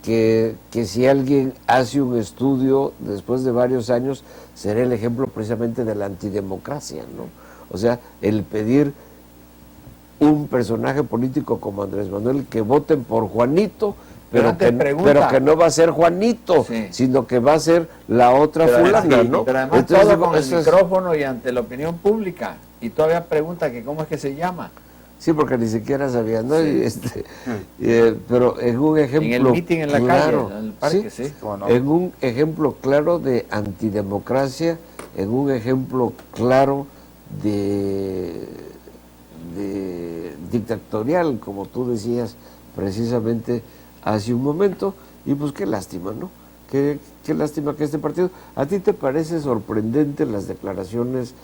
que si alguien hace un estudio después de varios años, será el ejemplo precisamente de la antidemocracia, ¿no? O sea, el pedir un personaje político como Andrés Manuel que voten por Juanito, pero que no va a ser Juanito, sí, sino que va a ser la otra fulana, ¿no? Pero además entonces, todo con el micrófono y ante la opinión pública. Y todavía pregunta que cómo es que se llama. Sí, porque ni siquiera sabía, ¿no? Sí. Pero en un ejemplo... En el mitin en la calle, en el parque, sí. No? En un ejemplo claro de antidemocracia, en un ejemplo claro de dictatorial, como tú decías precisamente hace un momento, y pues qué lástima, ¿no? Qué lástima que este partido... ¿A ti te parece sorprendente las declaraciones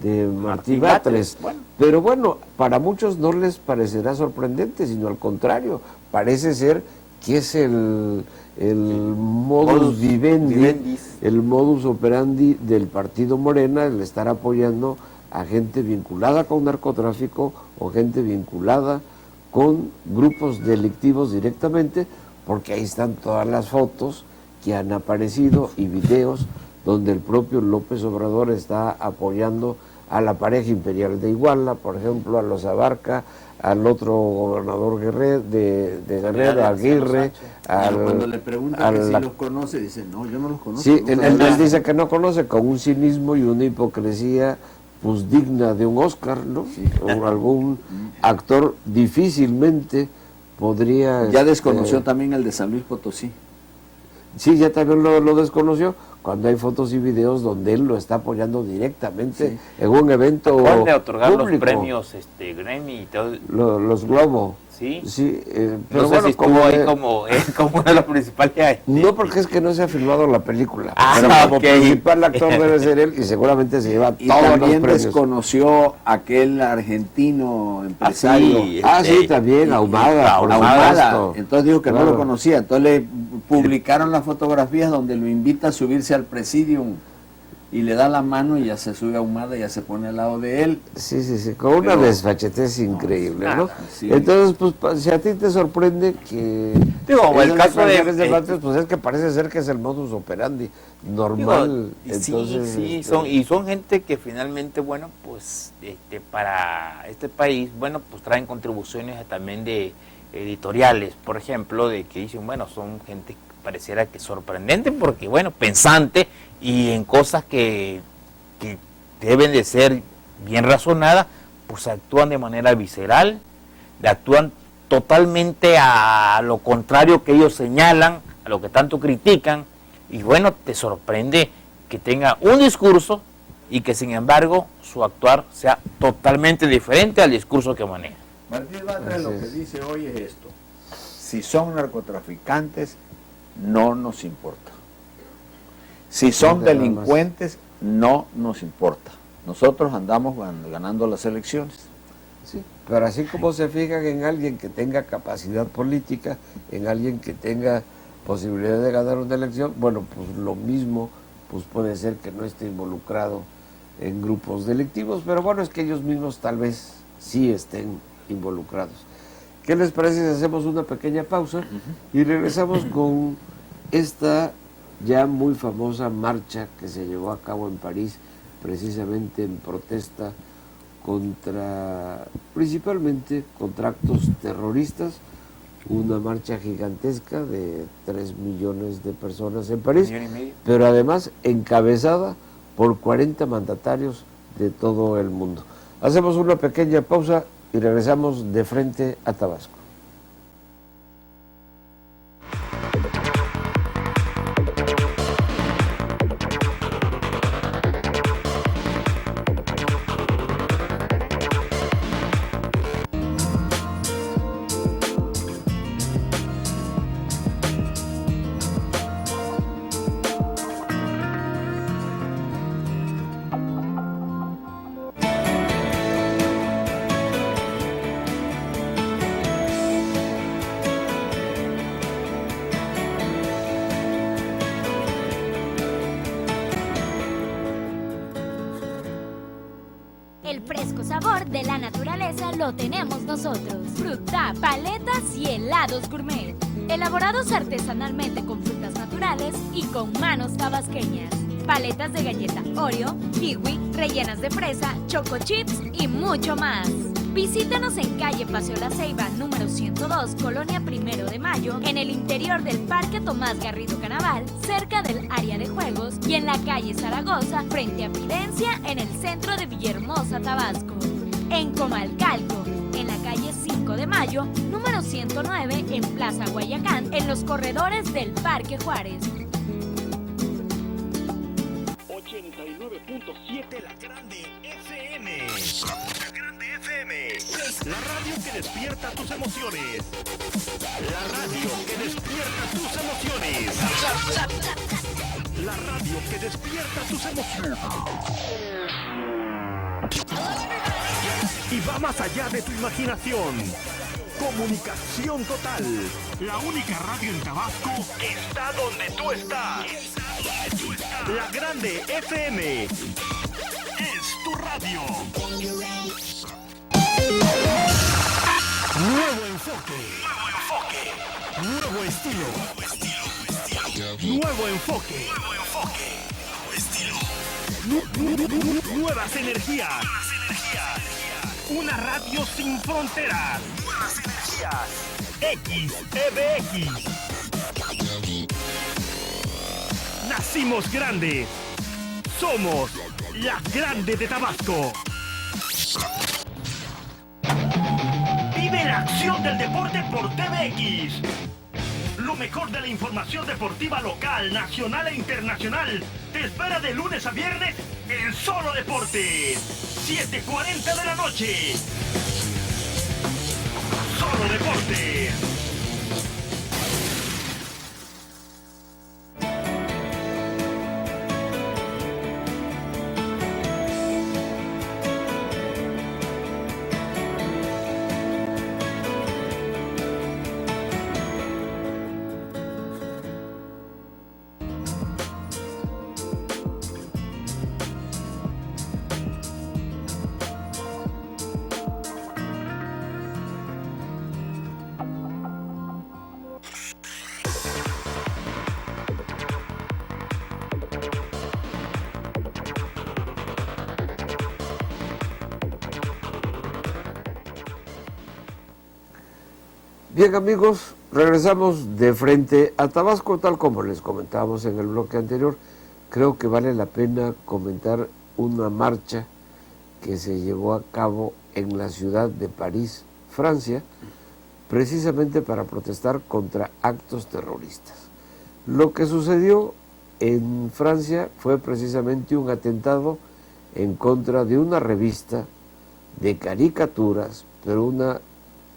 de Martí Batres? Bueno. Pero bueno, para muchos no les parecerá sorprendente, sino al contrario, parece ser que es el modus vivendi, el modus operandi del partido Morena, el estar apoyando a gente vinculada con narcotráfico o gente vinculada con grupos delictivos directamente, porque ahí están todas las fotos que han aparecido y videos donde el propio López Obrador está apoyando a la pareja imperial de Iguala, por ejemplo, a los Abarca, al otro gobernador de Guerrero, Aguirre. Cuando le preguntan si los conoce, dice, no, yo no los conozco. Sí, él dice que no conoce, con un cinismo y una hipocresía pues digna de un Oscar, ¿no? Sí. O algún actor difícilmente podría... Ya desconoció también el de San Luis Potosí. Sí, ya también lo desconoció, cuando hay fotos y videos donde él lo está apoyando directamente en un evento Acaban de otorgar público. Los premios Grammy y todo. Los Globo. Sí. Sí, pero no sé si estuvo ahí como uno de los principales. No, porque es que no se ha filmado la película. Pero como principal actor debe ser él y seguramente se lleva y todos los también premios. desconoció aquel argentino empresario. Sí, también, Ahumada. Entonces dijo que no lo conocía. Entonces le publicaron las fotografías donde lo invita a subirse al presidium y le da la mano y ya se sube ahumada y ya se pone al lado de él. Sí, sí, sí, con una Pero- desfachatez increíble, ¿no? nada, sí. Entonces, pues, si a ti te sorprende que... Digo, el esas caso de- declaraciones debates, pues es que parece ser que es el modus operandi normal. Digo, Entonces, sí, son gente que finalmente, bueno, pues para este país, bueno, pues traen contribuciones también de editoriales, por ejemplo, de que dicen, bueno, son gente que pareciera que sorprendente porque, bueno, pensante y en cosas que deben de ser bien razonadas, pues actúan de manera visceral, actúan totalmente a lo contrario que ellos señalan, a lo que tanto critican, y bueno, te sorprende que tenga un discurso y que sin embargo su actuar sea totalmente diferente al discurso que maneja. Martínez Bartra Así lo que es. dice hoy es esto: si son narcotraficantes, no nos importa. Si son Nada más. delincuentes, no nos importa. Nosotros andamos ganando las elecciones. sí, pero así como se fijan en alguien que tenga capacidad política, en alguien que tenga posibilidad de ganar una elección, bueno, pues lo mismo pues puede ser que no esté involucrado en grupos delictivos, pero bueno, es que ellos mismos tal vez sí estén involucrados. ¿Qué les parece si hacemos una pequeña pausa y regresamos con esta ya muy famosa marcha que se llevó a cabo en París, precisamente en protesta contra, principalmente contra actos terroristas, una marcha gigantesca de 3 millones de personas en París, 1,5 millones. pero además encabezada por 40 mandatarios de todo el mundo. Hacemos una pequeña pausa y regresamos de frente a Tabasco. El fresco sabor de la naturaleza lo tenemos nosotros. Fruta, paletas y helados gourmet. Elaborados artesanalmente con frutas naturales y con manos tabasqueñas. Paletas de galleta Oreo, kiwi, rellenas de fresa, choco chips y mucho más. Visítanos en calle Paseo La Ceiba, número 102, Colonia Primero de Mayo, en el interior del Parque Tomás Garrido Canaval, cerca del área de juegos, y en la calle Zaragoza, frente a Fidencia, en el centro de Villahermosa, Tabasco. En Comalcalco, en la calle 5 de Mayo, número 109, en Plaza Guayacán, en los corredores del Parque Juárez. 89.7 La Grande FM. La Grande FM. La radio que despierta tus emociones. La radio que despierta tus emociones. La radio que despierta tus emociones. Y va más allá de tu imaginación. Comunicación total. La única radio en Tabasco está donde tú estás. La Grande FM es tu radio. Nuevo enfoque. Nuevo estilo. Nuevo enfoque. Nuevas energías. Una radio sin fronteras. Nuevas energías. XEBX. Nacimos grandes. Somos la Grande de Tabasco. Vive la acción del deporte por TVX. Lo mejor de la información deportiva local, nacional e internacional te espera de lunes a viernes en Solo Deportes. 7:40 de la noche. Solo Deportes. Bien, amigos, regresamos de frente a Tabasco, tal como les comentábamos en el bloque anterior. Creo que vale la pena comentar una marcha que se llevó a cabo en la ciudad de París, Francia, precisamente para protestar contra actos terroristas. Lo que sucedió en Francia fue precisamente un atentado en contra de una revista de caricaturas, pero una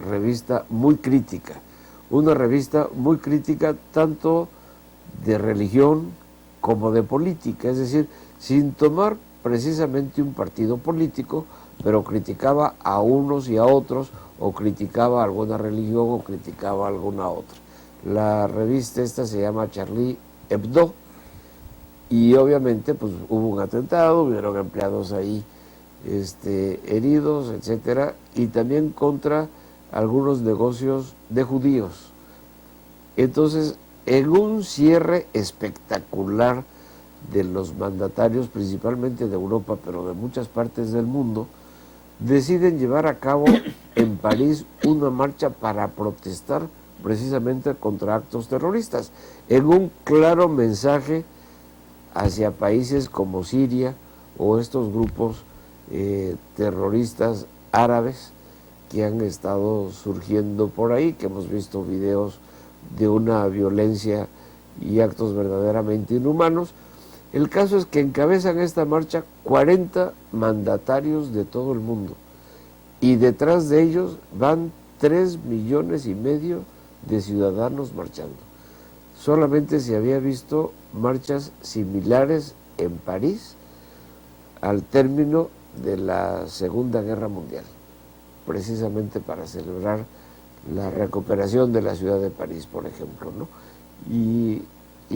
revista muy crítica tanto de religión como de política, es decir, sin tomar precisamente un partido político, pero criticaba a unos y a otros, o criticaba alguna religión o criticaba alguna otra. La revista esta se llama Charlie Hebdo, y obviamente pues hubo un atentado, hubieron empleados ahí heridos, etcétera, y también contra algunos negocios de judíos. Entonces, en un cierre espectacular de los mandatarios, principalmente de Europa, pero de muchas partes del mundo, deciden llevar a cabo en París una marcha para protestar precisamente contra actos terroristas, en un claro mensaje hacia países como Siria o estos grupos terroristas árabes que han estado surgiendo por ahí, que hemos visto videos de una violencia y actos verdaderamente inhumanos. El caso es que encabezan esta marcha 40 mandatarios de todo el mundo, y detrás de ellos van 3,5 millones de ciudadanos marchando. Solamente se había visto marchas similares en París al término de la Segunda Guerra Mundial, precisamente para celebrar la recuperación de la ciudad de París, por ejemplo, ¿no? Y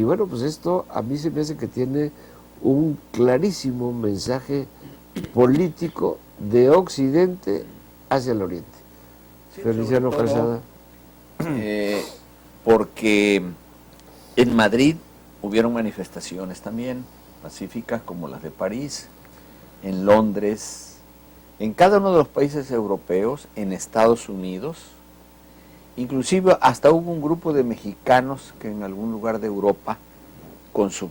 bueno, pues esto a mí se me hace que tiene un clarísimo mensaje político de Occidente hacia el Oriente. Sí, Feliciano sobre todo, Calzada. Porque en Madrid hubieron manifestaciones también pacíficas como las de París, en Londres, en cada uno de los países europeos, en Estados Unidos. Inclusive hasta hubo un grupo de mexicanos que en algún lugar de Europa, con su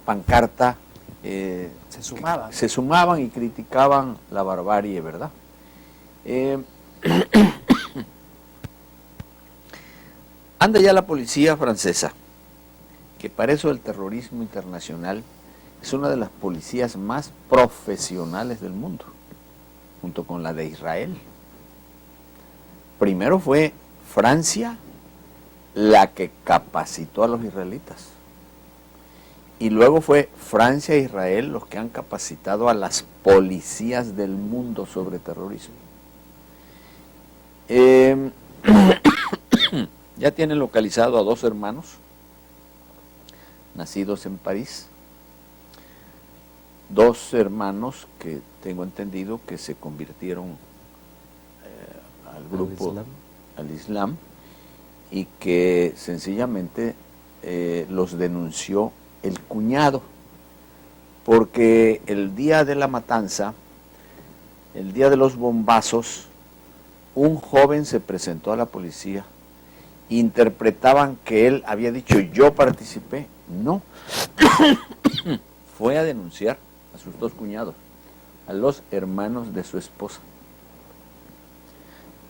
pancarta, se sumaban y criticaban la barbarie, ¿verdad? Anda ya la policía francesa, que para eso el terrorismo internacional es una de las policías más profesionales del mundo, junto con la de Israel. Primero fue Francia la que capacitó a los israelitas. Y luego fue Francia e Israel los que han capacitado a las policías del mundo sobre terrorismo. Ya tienen localizado a 2 hermanos nacidos en París. 2 hermanos que tengo entendido que se convirtieron al grupo, al Islam, y que sencillamente los denunció el cuñado, porque el día de la matanza, el día de los bombazos, un joven se presentó a la policía, interpretaban que él había dicho yo participé, no, fue a denunciar a sus 2 cuñados, a los hermanos de su esposa.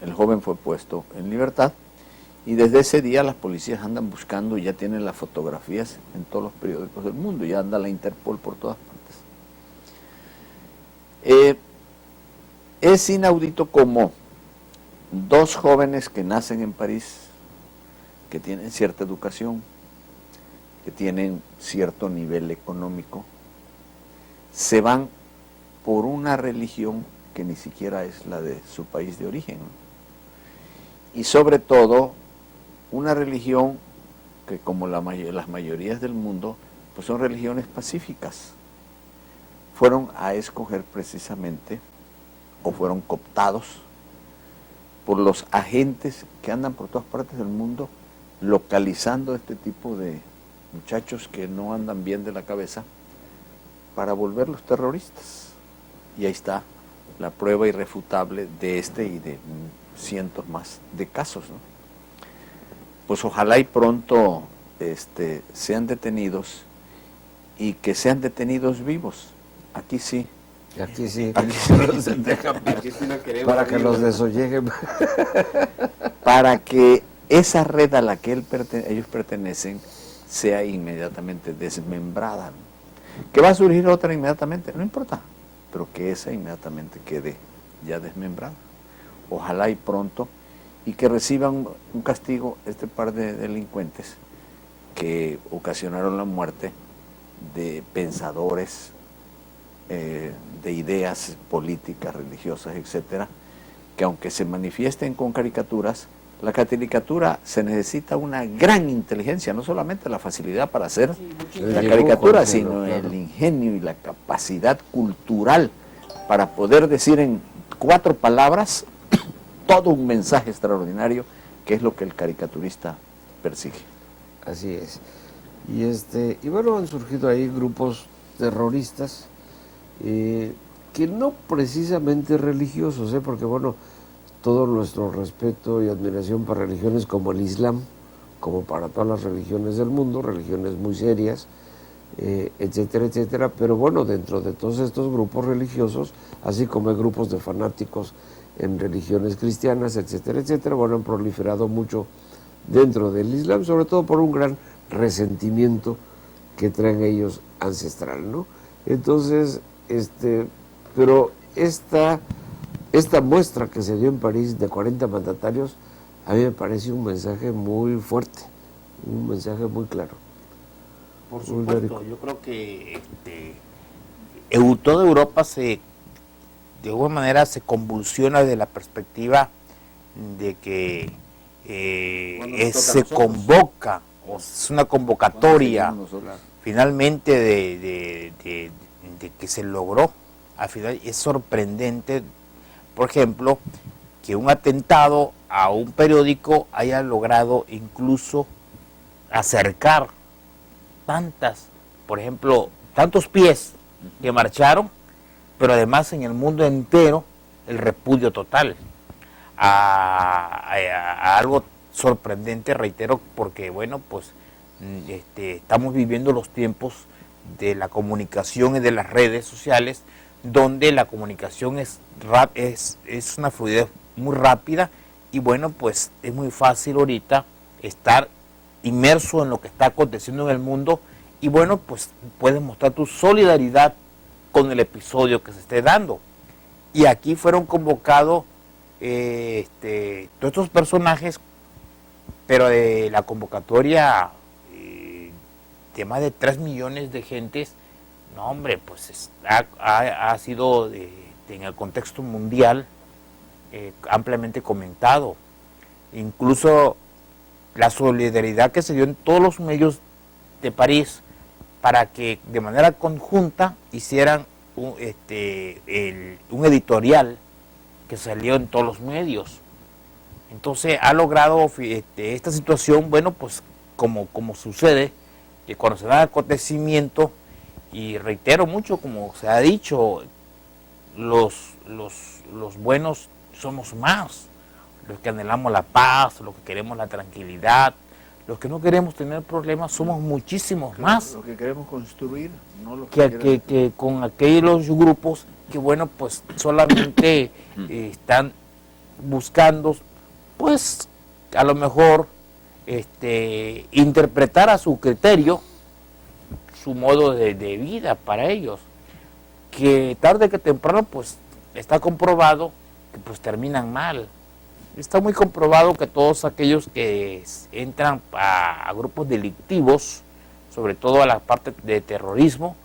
El joven fue puesto en libertad y desde ese día las policías andan buscando y ya tienen las fotografías en todos los periódicos del mundo, ya anda la Interpol por todas partes. Es inaudito como 2 jóvenes que nacen en París, que tienen cierta educación, que tienen cierto nivel económico, se van por una religión que ni siquiera es la de su país de origen. Y sobre todo, una religión que, como las mayorías del mundo, pues son religiones pacíficas. Fueron a escoger precisamente, o fueron cooptados por los agentes que andan por todas partes del mundo localizando este tipo de muchachos que no andan bien de la cabeza para volverlos terroristas. Y ahí está la prueba irrefutable de este y de cientos más de casos, ¿no? Pues ojalá y pronto sean detenidos y que sean detenidos vivos. Aquí sí. Aquí sí, Aquí sí los dejan vivos. para que los desolleguen. Para que esa red a la que ellos pertenecen sea inmediatamente desmembrada. Que va a surgir otra inmediatamente, no importa, pero que esa inmediatamente quede ya desmembrada. Ojalá y pronto, y que reciban un castigo este par de delincuentes que ocasionaron la muerte de pensadores, de ideas políticas, religiosas, etcétera, que aunque se manifiesten con caricaturas, la caricatura se necesita una gran inteligencia, no solamente la facilidad para hacer la caricatura, sino el ingenio y la capacidad cultural para poder decir en 4 palabras todo un mensaje extraordinario, que es lo que el caricaturista persigue. Así es. Y bueno, han surgido ahí grupos terroristas que no precisamente religiosos, porque bueno, todo nuestro respeto y admiración para religiones como el Islam, como para todas las religiones del mundo, religiones muy serias, etcétera, etcétera, pero bueno, dentro de todos estos grupos religiosos, así como hay grupos de fanáticos en religiones cristianas, etcétera, etcétera, bueno, han proliferado mucho dentro del Islam, sobre todo por un gran resentimiento que traen ellos ancestral, ¿no? Entonces, pero esta muestra que se dio en París de 40 mandatarios, a mí me parece un mensaje muy fuerte, un mensaje muy claro. Por supuesto, yo creo que toda Europa de alguna manera se convulsiona desde la perspectiva de que se convoca, o es una convocatoria finalmente de que se logró. Al final es sorprendente, por ejemplo, que un atentado a un periódico haya logrado incluso acercar tantos pies que marcharon, pero además en el mundo entero el repudio total a algo sorprendente, reitero, porque bueno, pues estamos viviendo los tiempos de la comunicación y de las redes sociales, donde la comunicación es una fluidez muy rápida, y bueno, pues es muy fácil ahorita estar inmerso en lo que está aconteciendo en el mundo, y bueno, pues puedes mostrar tu solidaridad con el episodio que se esté dando. Y aquí fueron convocados todos estos personajes, pero de la convocatoria de más de 3 millones de gentes, no hombre, pues ha sido en el contexto mundial ampliamente comentado. Incluso la solidaridad que se dio en todos los medios de París para que de manera conjunta hicieran un editorial que salió en todos los medios. Entonces ha logrado esta situación, bueno, pues como sucede, que cuando se da acontecimiento, y reitero mucho, como se ha dicho, los buenos somos más, los que anhelamos la paz, los que queremos la tranquilidad, los que no queremos tener problemas somos muchísimos más. Los que queremos construir, no los que con aquellos grupos que, bueno, pues solamente están buscando, pues a lo mejor interpretar a su criterio su modo de vida para ellos, que tarde que temprano pues está comprobado que pues terminan mal. Está muy comprobado que todos aquellos que entran a grupos delictivos, sobre todo a la parte de terrorismo,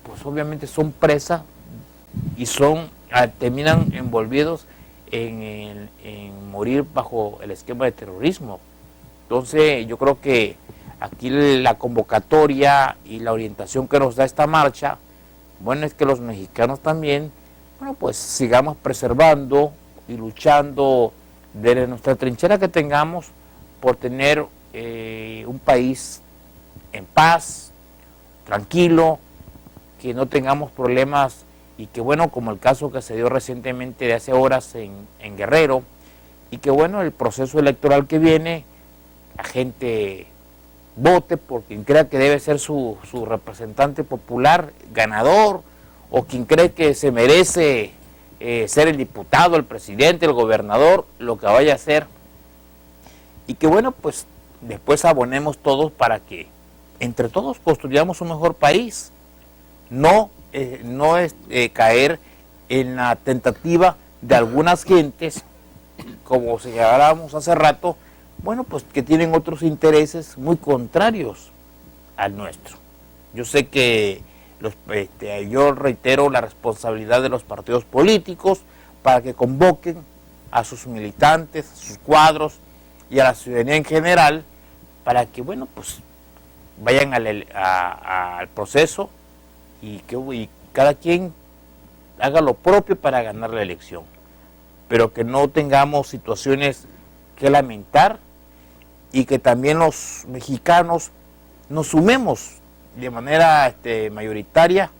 pues obviamente son presa y terminan envolvidos en morir bajo el esquema de terrorismo. Entonces yo creo que aquí la convocatoria y la orientación que nos da esta marcha, bueno, es que los mexicanos también, bueno, pues sigamos preservando y luchando desde nuestra trinchera que tengamos por tener un país en paz, tranquilo, que no tengamos problemas, y que bueno, como el caso que se dio recientemente de hace horas en Guerrero, y que bueno, el proceso electoral que viene, la gente vote por quien crea que debe ser su representante popular, ganador, o quien cree que se merece ser el diputado, el presidente, el gobernador, lo que vaya a ser. Y que bueno, pues después abonemos todos para que entre todos construyamos un mejor país. No es caer en la tentativa de algunas gentes, como señalábamos hace rato, bueno, pues que tienen otros intereses muy contrarios al nuestro. Yo sé que yo reitero la responsabilidad de los partidos políticos para que convoquen a sus militantes, a sus cuadros y a la ciudadanía en general, para que, bueno, pues vayan al proceso y que cada quien haga lo propio para ganar la elección, pero que no tengamos situaciones que lamentar y que también los mexicanos nos sumemos de manera mayoritaria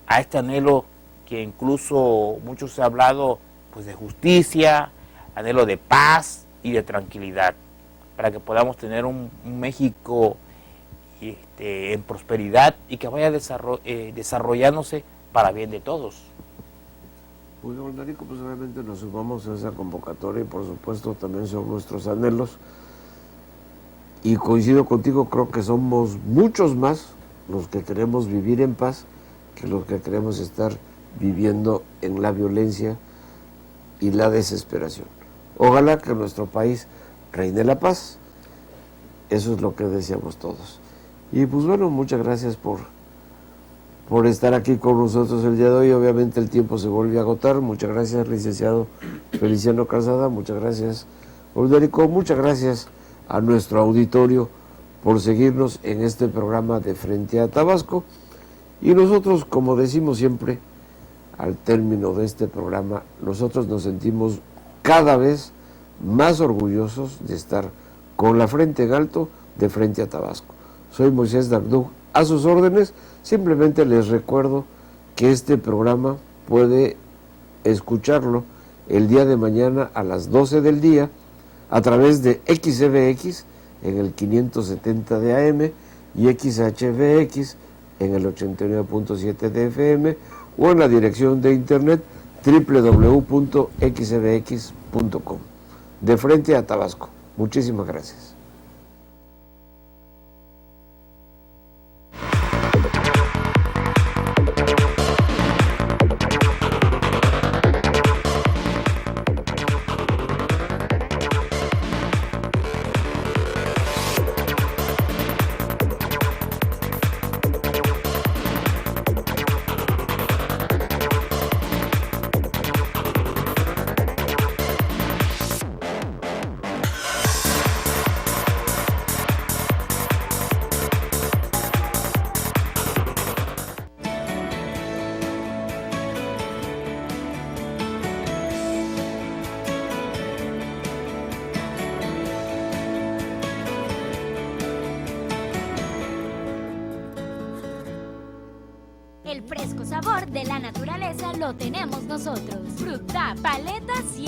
a este anhelo que incluso muchos se ha hablado, pues, de justicia, anhelo de paz y de tranquilidad, para que podamos tener un México en prosperidad y que vaya desarrollándose para bien de todos. Muy bien, Danico, pues obviamente nos sumamos a esa convocatoria y por supuesto también son nuestros anhelos. Y coincido contigo, creo que somos muchos más los que queremos vivir en paz que los que queremos estar viviendo en la violencia y la desesperación. Ojalá que en nuestro país reine la paz. Eso es lo que deseamos todos. Y pues bueno, muchas gracias por estar aquí con nosotros el día de hoy. Obviamente el tiempo se vuelve a agotar. Muchas gracias, licenciado Feliciano Calzada. Muchas gracias, Eudérico. Muchas gracias a nuestro auditorio por seguirnos en este programa de Frente a Tabasco. Y nosotros, como decimos siempre, al término de este programa, nosotros nos sentimos cada vez más orgullosos de estar con la frente en alto de Frente a Tabasco. Soy Moisés Dardú, a sus órdenes. Simplemente les recuerdo que este programa puede escucharlo el día de mañana a las 12 del día a través de XBX en el 570 de AM y XHBX en el 89.7 de FM o en la dirección de internet www.xbx.com. De Frente a Tabasco. Muchísimas gracias. El fresco sabor de la naturaleza lo tenemos nosotros. Fruta, paletas y